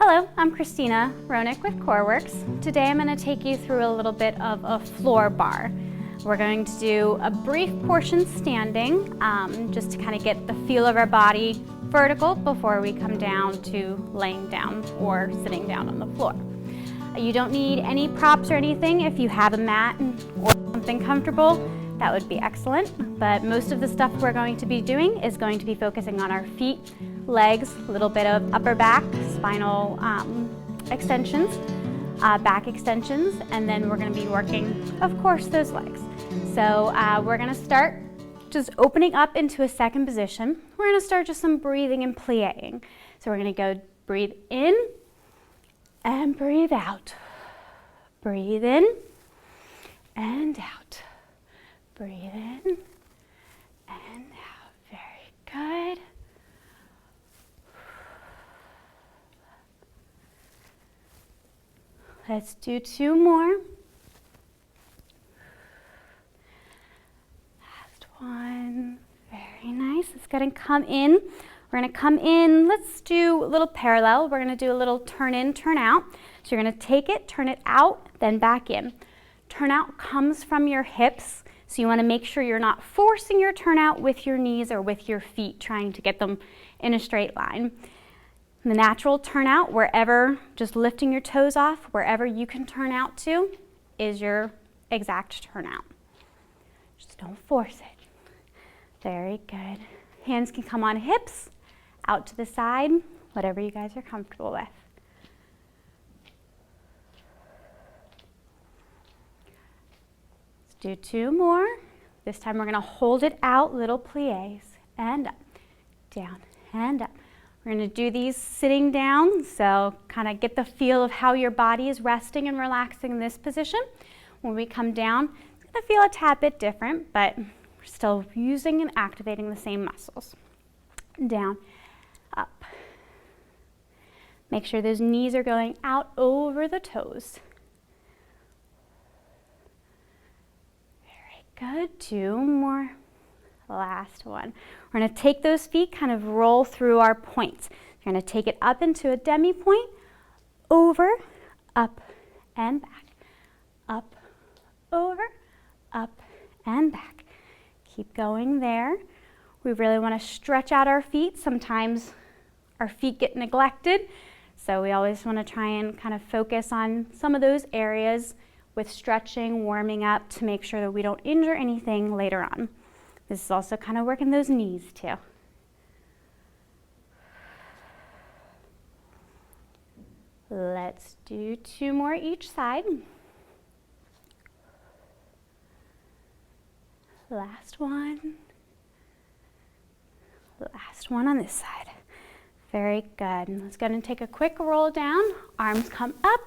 Hello, I'm Kristina Roenick with Coreworks. Today I'm going to take you through a little bit of a floor bar. We're going to do a brief portion standing, just to kind of get the feel of our body vertical before we come down to laying down or sitting down on the floor. You don't need any props or anything. If you have a mat or something comfortable, that would be excellent. But most of the stuff we're going to be doing is going to be focusing on our feet, legs, a little bit of upper back, spinal extensions, back extensions, and then we're going to be working, of course, those legs. So we're going to start just opening up into a second position. We're going to start just some breathing and plieing. So we're going to go breathe in and breathe out. Breathe in and out. Breathe in and out. Very good. Let's do two more. Last one. Very nice. It's going to come in. We're going to come in. Let's do a little parallel. We're going to do a little turn in, turn out. So you're going to take it, turn it out, then back in. Turn out comes from your hips. So you want to make sure you're not forcing your turn out with your knees or with your feet, trying to get them in a straight line. The natural turn out, wherever, just lifting your toes off, wherever you can turn out to, is your exact turn out. Just don't force it. Very good. Hands can come on hips, out to the side, whatever you guys are comfortable with. Let's do two more. This time we're going to hold it out, little plies, and up, down, and up. We're going to do these sitting down, so kind of get the feel of how your body is resting and relaxing in this position. When we come down, it's going to feel a tad bit different, but we're still using and activating the same muscles. Down, up. Make sure those knees are going out over the toes. Very good. Two more. Last one. We're going to take those feet, kind of roll through our points. You're going to take it up into a demi point, over, up, and back. Up, over, up, and back. Keep going there. We really want to stretch out our feet. Sometimes our feet get neglected, so we always want to try and kind of focus on some of those areas with stretching, warming up to make sure that we don't injure anything later on. This is also kind of working those knees too. Let's do two more each side. Last one. Last one on this side. Very good. Let's go ahead and take a quick roll down. Arms come up.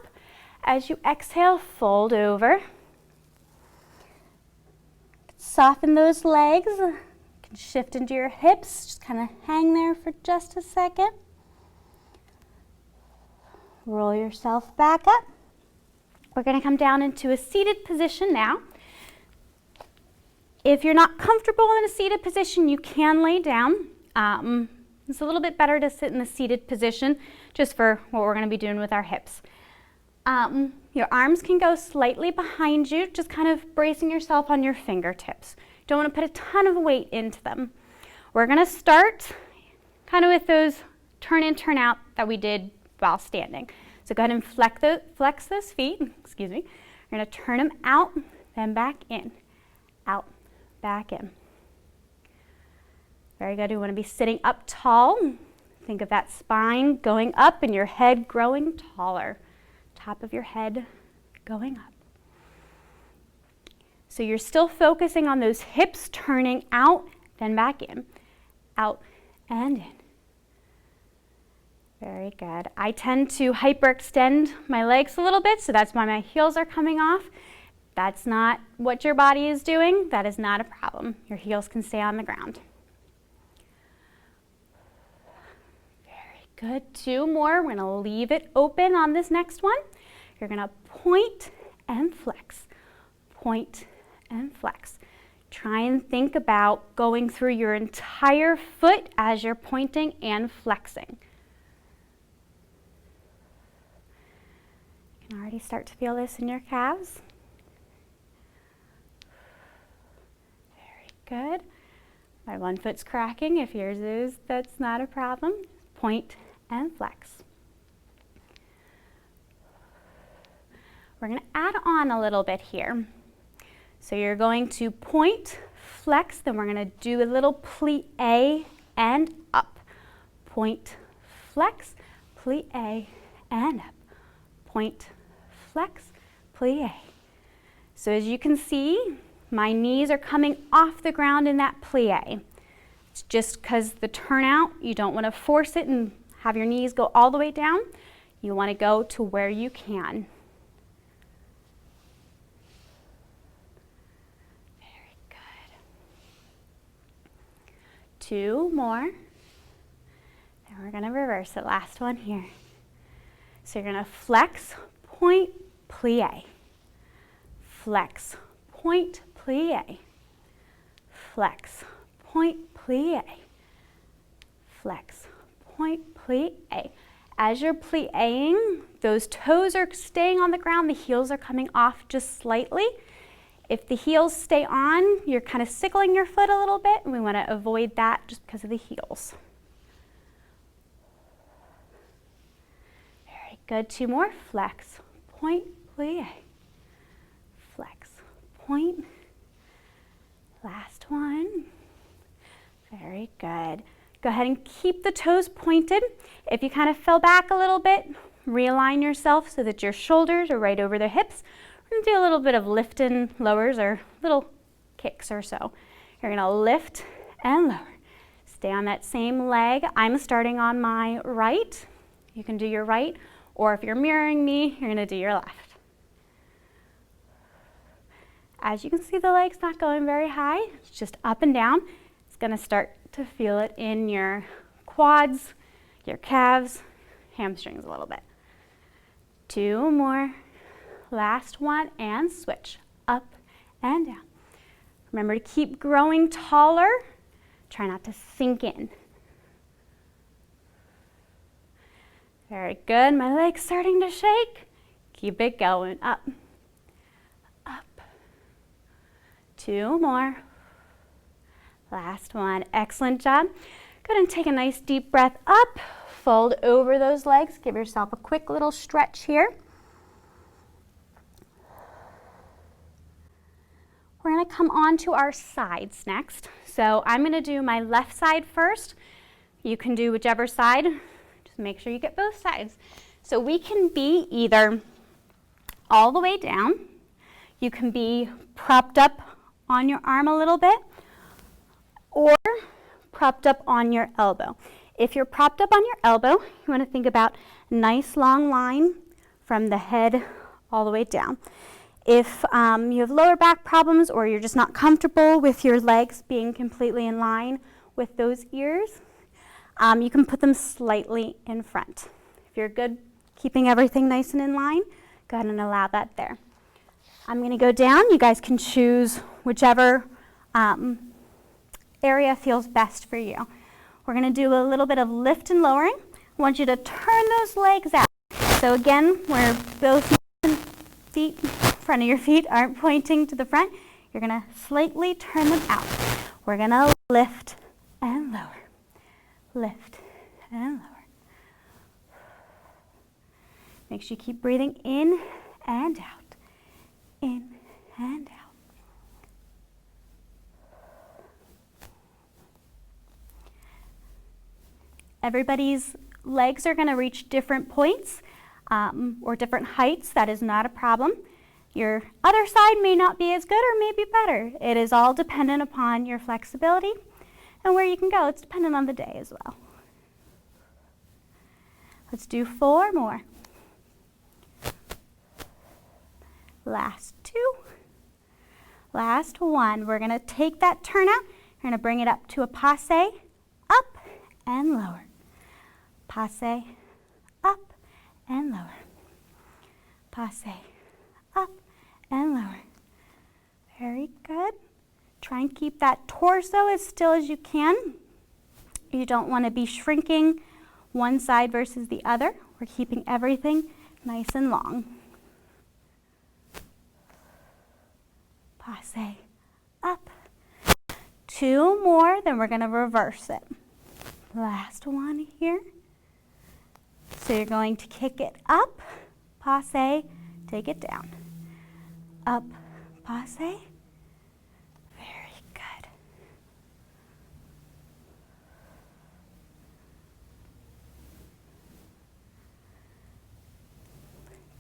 As you exhale, fold over. Soften those legs. You can shift into your hips. Just kind of hang there for just a second. Roll yourself back up. We're going to come down into a seated position now. If you're not comfortable in a seated position, you can lay down. It's a little bit better to sit in the seated position just for what we're going to be doing with our hips. Your arms can go slightly behind you, just kind of bracing yourself on your fingertips. Don't want to put a ton of weight into them. We're going to start kind of with those turn in, turn out that we did while standing. So go ahead and flex those feet. Excuse me. You're going to turn them out, then back in, out, back in. Very good. We want to be sitting up tall. Think of that spine going up and your head growing taller. Top of your head going up. So you're still focusing on those hips turning out, then back in, out and in. Very good. I tend to hyperextend my legs a little bit, so that's why my heels are coming off. That's not what your body is doing. That is not a problem. Your heels can stay on the ground. Very good. Two more. We're going to leave it open on this next one. You're going to point and flex, point and flex. Try and think about going through your entire foot as you're pointing and flexing. You can already start to feel this in your calves. Very good. My one foot's cracking. If yours is, that's not a problem. Point and flex. We're going to add on a little bit here. So you're going to point, flex, then we're going to do a little plie and up. Point, flex, plie and up. Point, flex, plie. So as you can see, my knees are coming off the ground in that plie. It's just because the turnout, you don't want to force it and have your knees go all the way down. You want to go to where you can. Very good. 2 more. And we're going to reverse it. Last one here. So you're going to flex, point, plie. Flex, point, plie. Flex, point, plie. Flex, point, plie. As you're plieing, those toes are staying on the ground, the heels are coming off just slightly. If the heels stay on, you're kind of sickling your foot a little bit, and we want to avoid that just because of the heels. Very good. 2 more. Flex, point, plie. Flex, point. Last one. Very good. Go ahead and keep the toes pointed. If you kind of fell back a little bit, realign yourself so that your shoulders are right over the hips. We're going to do a little bit of lift and lowers or little kicks or so. You're going to lift and lower. Stay on that same leg. I'm starting on my right. You can do your right, or if you're mirroring me, you're going to do your left. As you can see, the leg's not going very high. It's just up and down. It's going to start to feel it in your quads, your calves, hamstrings a little bit. 2 more. Last one, and switch. Up and down. Remember to keep growing taller. Try not to sink in. Very good. My leg's starting to shake. Keep it going. Up. Up. 2 more. Last one. Excellent job. Go ahead and take a nice deep breath up. Fold over those legs. Give yourself a quick little stretch here. We're going to come on to our sides next. So I'm going to do my left side first. You can do whichever side. Just make sure you get both sides. So we can be either all the way down. You can be propped up on your arm a little bit, or propped up on your elbow. If you're propped up on your elbow, you want to think about a nice long line from the head all the way down. If you have lower back problems or you're just not comfortable with your legs being completely in line with those ears, you can put them slightly in front. If you're good keeping everything nice and in line, go ahead and allow that there. I'm going to go down. You guys can choose whichever area feels best for you. We're going to do a little bit of lift and lowering. I want you to turn those legs out. So again, where both feet, front of your feet aren't pointing to the front, you're going to slightly turn them out. We're going to lift and lower. Lift and lower. Make sure you keep breathing in and out. In and out. Everybody's legs are going to reach different points or different heights. That is not a problem. Your other side may not be as good or may be better. It is all dependent upon your flexibility and where you can go. It's dependent on the day as well. Let's do 4 more. Last 2. Last 1. We're going to take that turnout. We're going to bring it up to a passe, up and lower. Passe, up and lower. Passe, up and lower. Very good. Try and keep that torso as still as you can. You don't want to be shrinking one side versus the other. We're keeping everything nice and long. passe, up. 2 more, then we're gonna reverse it. Last one here. So you're going to kick it up, passe, take it down. Up, passe. Very good.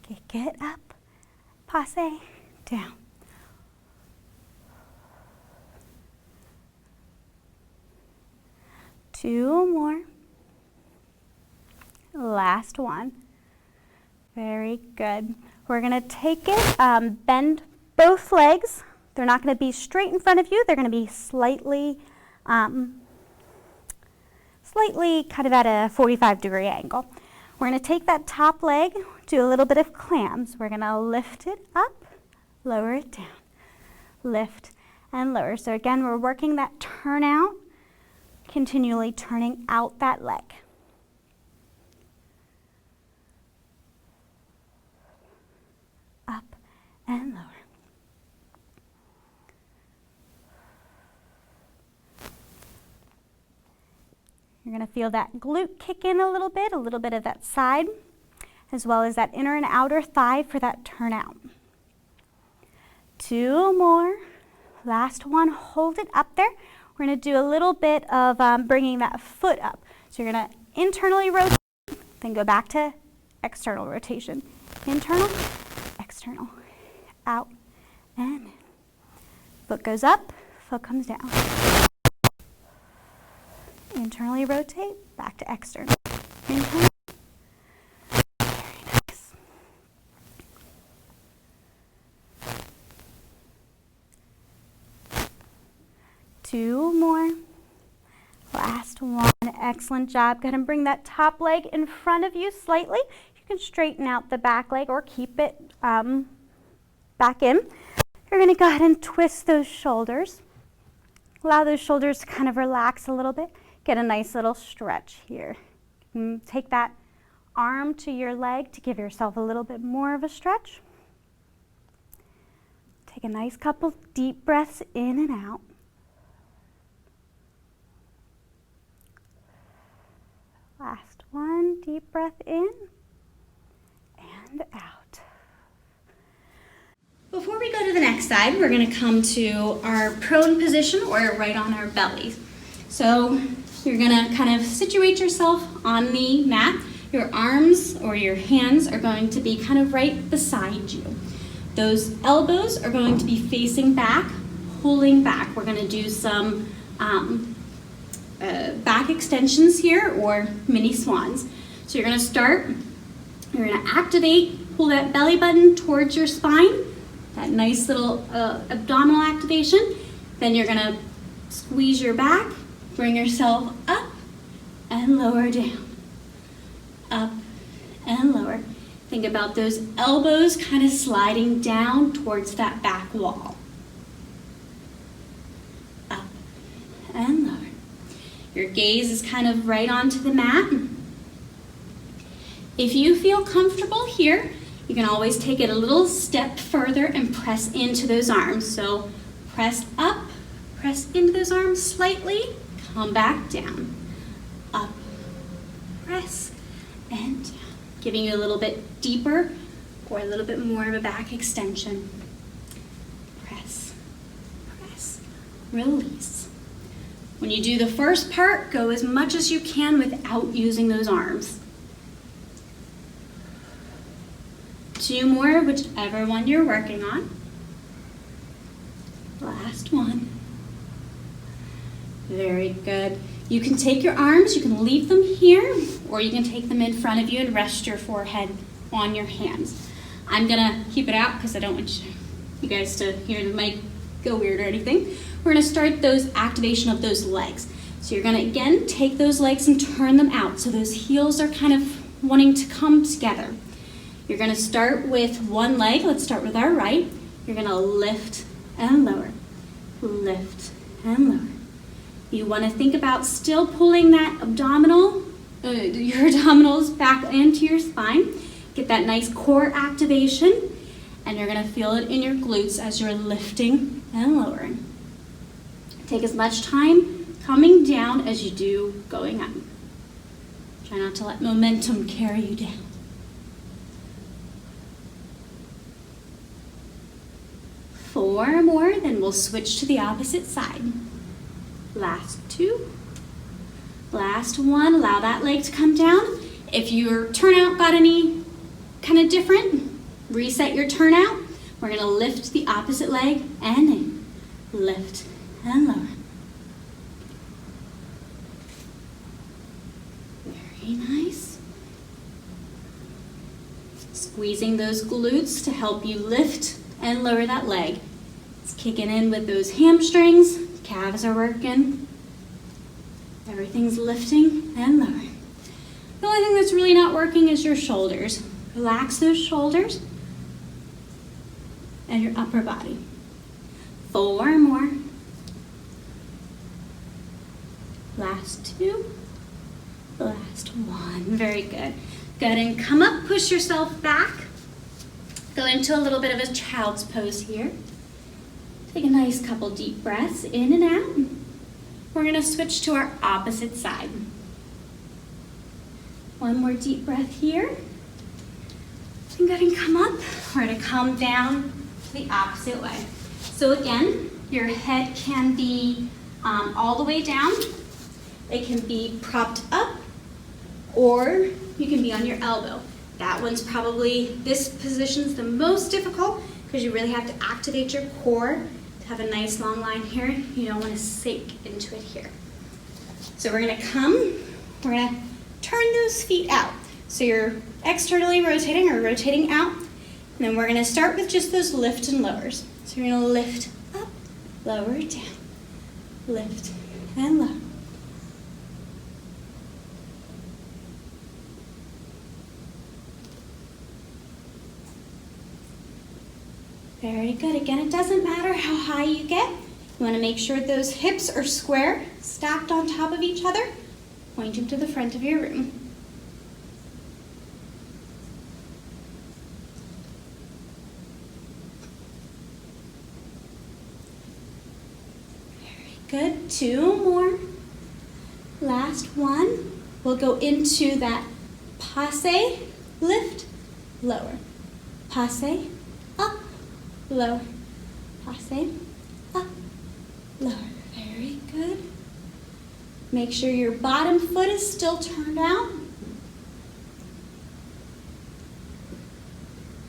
Kick it up, passe, down. Two more. Last one. Very good. We're going to take it, bend both legs. They're not going to be straight in front of you. They're going to be slightly kind of at a 45-degree angle. We're going to take that top leg, do a little bit of clams. We're going to lift it up, lower it down, lift and lower. So again, we're working that turn out, continually turning out that leg. Up and lower. You're going to feel that glute kick in a little bit of that side, as well as that inner and outer thigh for that turn out. 2 more. Last one, hold it up there. We're going to do a little bit of bringing that foot up. So you're going to internally rotate, then go back to external rotation. Internal, external, out, and in. Foot goes up, foot comes down. Internally rotate, back to external. Internal. Very nice. Two more. Last one. Excellent job. Go ahead and bring that top leg in front of you slightly. You can straighten out the back leg or keep it back in. You're going to go ahead and twist those shoulders. Allow those shoulders to kind of relax a little bit. Get a nice little stretch here. Take that arm to your leg to give yourself a little bit more of a stretch. Take a nice couple deep breaths in and out. Last one, deep breath in and out. Before we go to the next side, we're going to come to our prone position or right on our bellies. So you're going to kind of situate yourself on the mat. Your arms or your hands are going to be kind of right beside you. Those elbows are going to be facing back, pulling back. We're going to do some back extensions here or mini swans. So you're going to start, you're going to activate, pull that belly button towards your spine, that nice little abdominal activation. Then you're going to squeeze your back, bring yourself up and lower down, up and lower. Think about those elbows kind of sliding down towards that back wall. Up and lower. Your gaze is kind of right onto the mat. If you feel comfortable here, you can always take it a little step further and press into those arms. So press up, press into those arms slightly, come back down, up, press, and down. Giving you a little bit deeper or a little bit more of a back extension. Press, press, release. When you do the first part, go as much as you can without using those arms. 2 more, whichever one you're working on. Last one. Very good. You can take your arms, you can leave them here, or you can take them in front of you and rest your forehead on your hands. I'm gonna keep it out because I don't want you guys to hear the mic go weird or anything. We're gonna start those activation of those legs. So you're gonna again take those legs and turn them out. So those heels are kind of wanting to come together. You're gonna start with one leg. Let's start with our right. You're gonna lift and lower, lift and lower. You want to think about still pulling that abdominal, your abdominals back into your spine. Get that nice core activation, and you're going to feel it in your glutes as you're lifting and lowering. Take as much time coming down as you do going up. Try not to let momentum carry you down. Four more, then we'll switch to the opposite side. Last two. Last one, allow that leg to come down. If your turnout got any kind of different, reset your turnout. We're gonna lift the opposite leg and in. Lift and lower. Very nice. Squeezing those glutes to help you lift and lower that leg. It's kicking in with those hamstrings, calves are working. Everything's lifting and lowering. The only thing that's really not working is your shoulders. Relax those shoulders and your upper body. Four more. Last two. Last one. Very good. Good, and come up, push yourself back. Go into a little bit of a child's pose here. Take a nice couple deep breaths in and out. We're gonna switch to our opposite side. One more deep breath here. And go ahead and come up. We're gonna come down to the opposite way. So again, your head can be all the way down. It can be propped up, or you can be on your elbow. That one's probably, this position's the most difficult because you really have to activate your core to have a nice long line here. You don't want to sink into it here. So we're gonna we're gonna turn those feet out. So you're externally rotating or rotating out. And then we're gonna start with just those lift and lowers. So you're gonna lift up, lower, down, lift and lower. Very good. Again, it doesn't matter how high you get. You want to make sure those hips are square, stacked on top of each other, pointing to the front of your room. Very good. Two more. Last one. We'll go into that passe, lift, lower. Passe, up, lower. Passe, up, lower. Very good. Make sure your bottom foot is still turned out.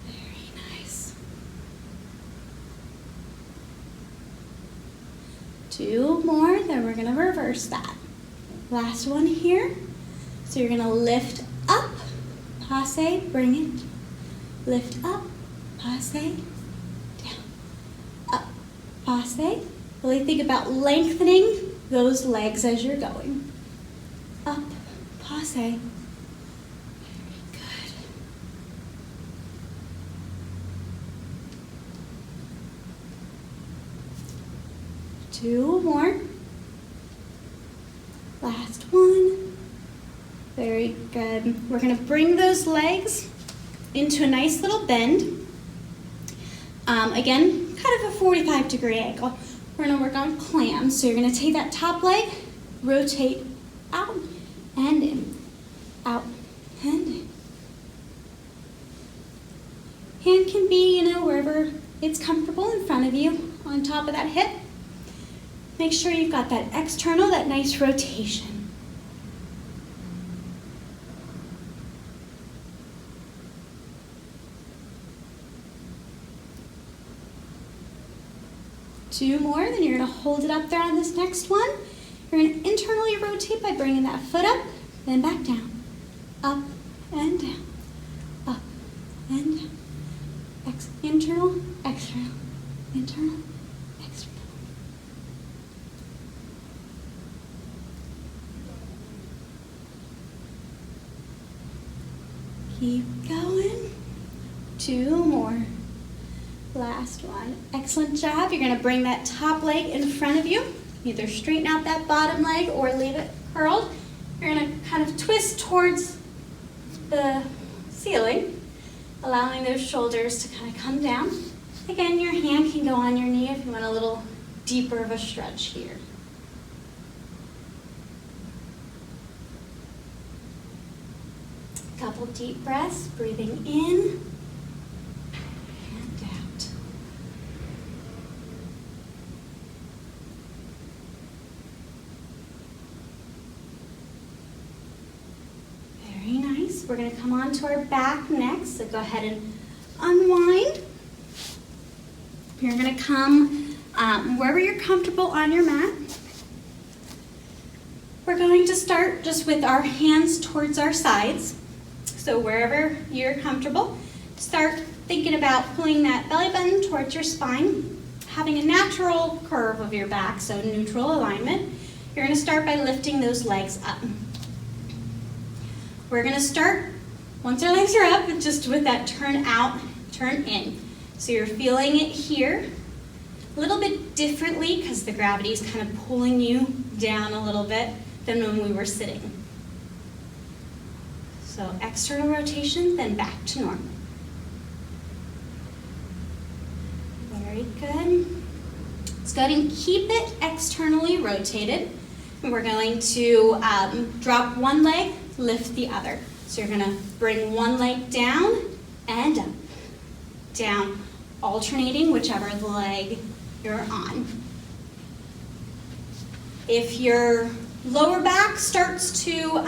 Very nice. Two more, then we're gonna reverse that. Last one here. So you're gonna lift up, passe, bring it. Lift up, passe, down, up, passe. Really think about lengthening those legs as you're going. Up, passe. Very good. Two more. Last one. Very good. We're gonna bring those legs into a nice little bend. Again, kind of a 45-degree angle. We're gonna work on clams. So you're gonna take that top leg, rotate out and in, out and in. Hand can be, wherever it's comfortable in front of you, on top of that hip. Make sure you've got that external, that nice rotation. Two more, then you're gonna hold it up there on this next one. You're gonna internally rotate by bringing that foot up, then back down. Up and down, up and down. Internal, external, internal, external. Keep going. Two more. Last one. Excellent job. You're going to bring that top leg in front of you. Either straighten out that bottom leg or leave it curled. You're going to kind of twist towards the ceiling, allowing those shoulders to kind of come down. Again, your hand can go on your knee if you want a little deeper of a stretch here. Couple deep breaths, breathing in and out. Very nice. We're going to come on to our back next, so go ahead and unwind. You're going to come wherever you're comfortable on your mat. We're going to start just with our hands towards our sides. So wherever you're comfortable, start thinking about pulling that belly button towards your spine, having a natural curve of your back, so neutral alignment. You're going to start by lifting those legs up. We're going to start, once our legs are up, just with that turn out, turn in. So you're feeling it here a little bit differently because the gravity is kind of pulling you down a little bit than when we were sitting. So external rotation, then back to normal. Very good. Let's go ahead and keep it externally rotated. And we're going to drop one leg, lift the other. So you're going to bring one leg down and up, down, alternating whichever leg you're on. If your lower back starts to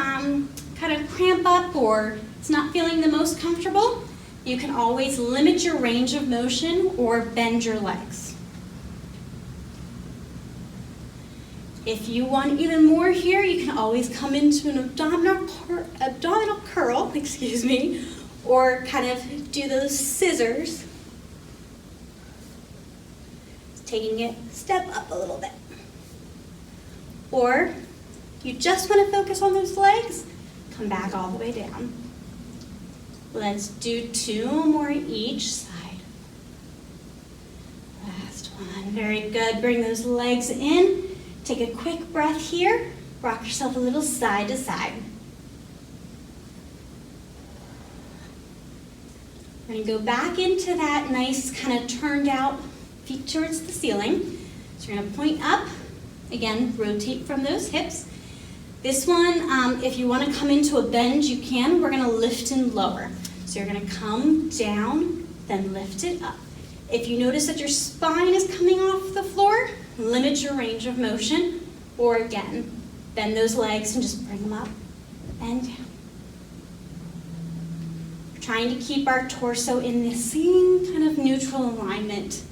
kind of cramp up or it's not feeling the most comfortable, you can always limit your range of motion or bend your legs. If you want even more here, you can always come into an abdominal curl, or kind of do those scissors, taking it step up a little bit. Or you just want to focus on those legs, come back all the way down. Let's do 2 more each side. Last one, very good. Bring those legs in. Take a quick breath here. Rock yourself a little side to side. We're going to go back into that nice kind of turned out feet towards the ceiling. So you're going to point up. Again, rotate from those hips. This one, if you want to come into a bend, you can. We're going to lift and lower. So you're going to come down, then lift it up. If you notice that your spine is coming off the floor, limit your range of motion. Or again, bend those legs and just bring them up and down. We're trying to keep our torso in the same kind of neutral alignment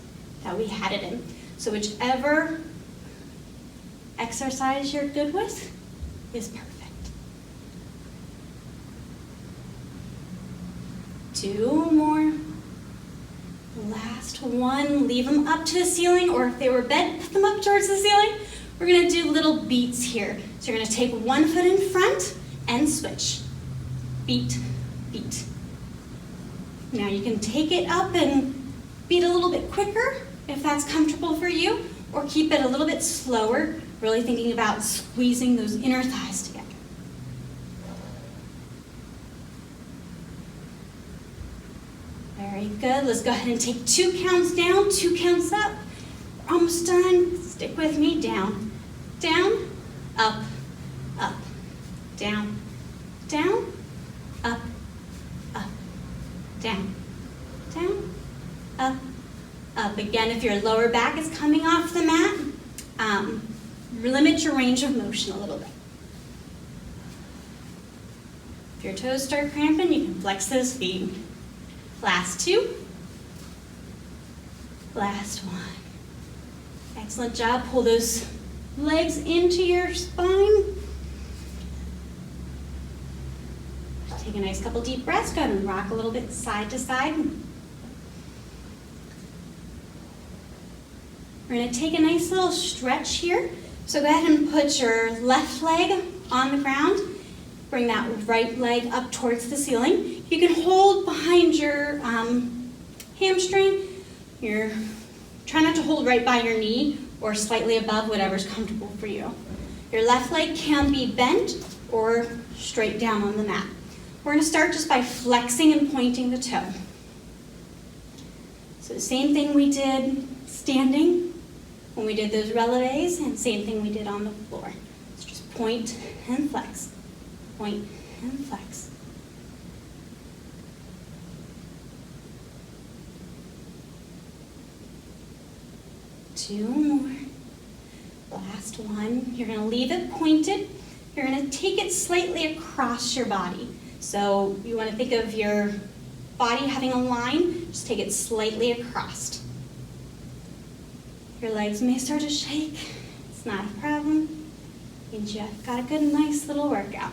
that we had it in. So whichever exercise you're good with is perfect. 2 more. Last one, leave them up to the ceiling, or if they were bent, put them up towards the ceiling. We're gonna do little beats here. So you're gonna take one foot in front and switch. Beat, beat. Now you can take it up and beat a little bit quicker if that's comfortable for you, or keep it a little bit slower, really thinking about squeezing those inner thighs together. Very good. Let's go ahead and take 2 counts down, 2 counts up. We're almost done. Stick with me. Down, down, up, up, down, down, up, up, down, down, up, up. Again, if your lower back is coming off the mat, limit your range of motion a little bit. If your toes start cramping, you can flex those feet. Last 2. Last 1. Excellent job. Pull those legs into your spine. Take a nice couple deep breaths. Go ahead and rock a little bit side to side. We're going to take a nice little stretch here. So go ahead and put your left leg on the ground. Bring that right leg up towards the ceiling. You can hold behind your hamstring. Try not to hold right by your knee or slightly above, whatever's comfortable for you. Your left leg can be bent or straight down on the mat. We're going to start just by flexing and pointing the toe. So the same thing we did standing when we did those releves, and same thing we did on the floor. It's just point and flex, point and flex. Two more. Last one. You're going to leave it pointed. You're going to take it slightly across your body. So you want to think of your body having a line, just take it slightly across. Your legs may start to shake. It's not a problem. Means you've got a good, nice little workout.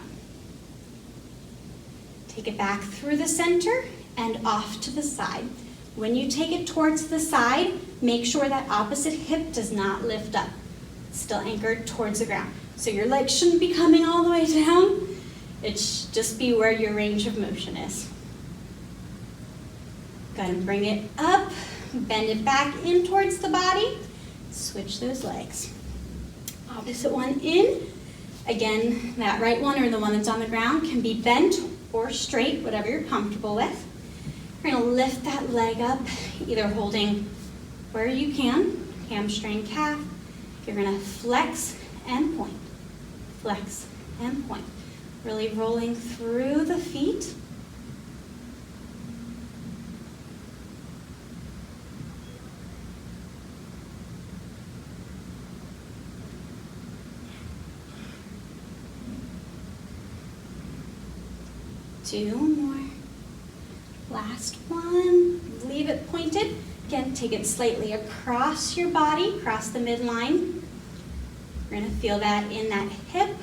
Take it back through the center and off to the side. When you take it towards the side, make sure that opposite hip does not lift up. It's still anchored towards the ground. So your legs shouldn't be coming all the way down. It should just be where your range of motion is. Go ahead and bring it up, bend it back in towards the body, switch those legs. Opposite one in. Again, that right one or the one that's on the ground can be bent or straight, whatever you're comfortable with. You're going to lift that leg up, either holding where you can, hamstring, calf. You're going to flex and point, flex and point. Really rolling through the feet. Two more. Last one. Leave it pointed. Again, take it slightly across your body, across the midline. You're going to feel that in that hip.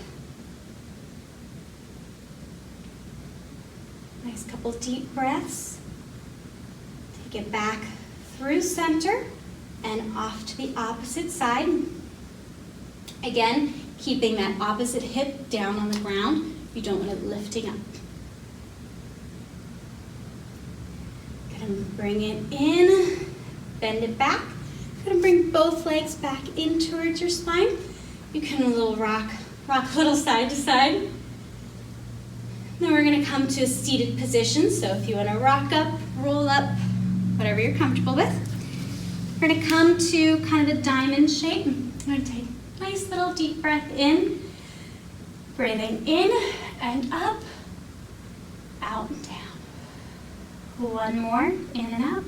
Nice couple deep breaths. Take it back through center and off to the opposite side. Again, keeping that opposite hip down on the ground. You don't want it lifting up. And bring it in, bend it back. Gonna bring both legs back in towards your spine. You can rock a little side to side. Then we're gonna come to a seated position. So if you wanna rock up, roll up, whatever you're comfortable with. We're gonna come to kind of a diamond shape. I'm gonna take a nice little deep breath in, breathing in and up, out and down. One more, in and out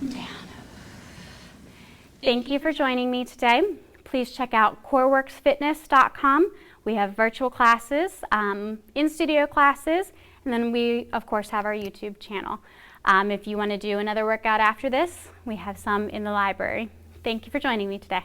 and down. Thank you for joining me today. Please check out coreworksfitness.com. We have virtual classes, in-studio classes, and then we, of course, have our YouTube channel. If you want to do another workout after this, we have some in the library. Thank you for joining me today.